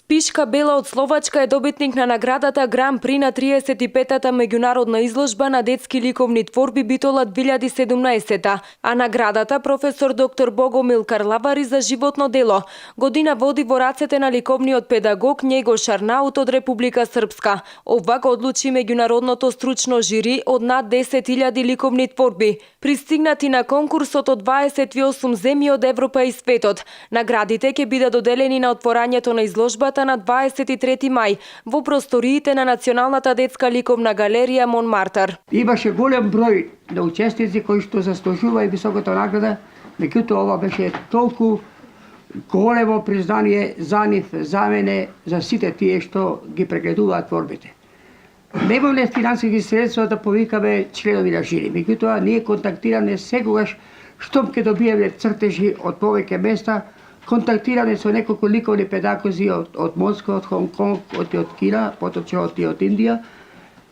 Спишка Бела од Словачка е добитник на наградата Гран При на 35-та меѓународна изложба на детски ликовни творби Битола 2017, а наградата професор доктор Богомил Карлавари за животно дело година води во рацете на ликовниот педагог Njegos Arnaut од Република Српска. Ова го одлучи меѓународното стручно жири од над 10.000 ликовни творби, пристигнати на конкурсот од 28 земји од Европа и светот. Наградите ќе бидат доделени на отворањето на изложбата на 23 мај во просториите на Националната детска ликовна галерија Монмартар. Имаше голем број на учесници кои што заслужува и високата награда, меѓутоа ова беше толку големо признание за нив, за мене, за сите тие што ги прегледуваат творбите. Немаме финансиски средства да повикаме членови на жири, меѓутоа ние контактираме секогаш штом ќе добиеме цртежи од повеќе места, контактираме со неколку ликовни педагози од Москва, од Хонг Конг, од Кина, поточно од Индија,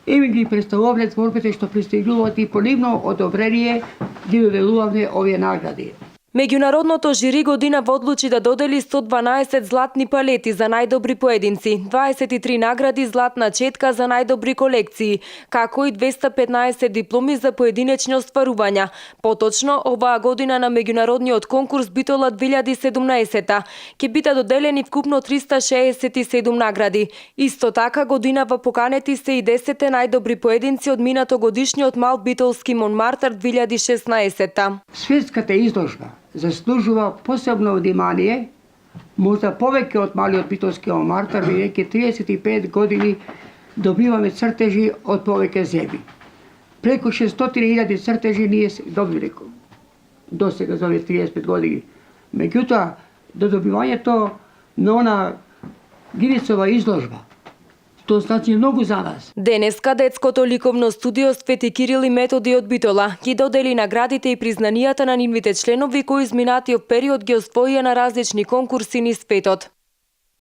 и ги представуваме творбите што пристигнуваат и по нивно одобрение ги доделуваме овие награди. Меѓународното жири година одлучи да додели 112 златни палети за најдобри поединци, 23 награди златна четка за најдобри колекции, како и 215 дипломи за поединечни остварувања. Поточно, оваа година на меѓународниот конкурс Битола 2017 ќе бидат доделени вкупно 367 награди. Исто така годинава поканети се и 10 најдобри поединци од минатогодишниот мал битолски Монмартар 2016. Светската изложба заслужува посебно внимание, можда повеќе од малиот битолски Монмартар, бидејќи 35 години добиваме цртежи од повеќе земји. Преку 600.000 цртежи ние добиле до сега за овие 35 години. Меѓутоа, до добивањето на она Гинесова изложба, тоа значи многу за нас. Денеска детското ликовно студио Свети Кирил и Методи од Битола ги додели наградите и признанијата на нивните членови кои изминатиот период ги освоија на различни конкурси низ светот.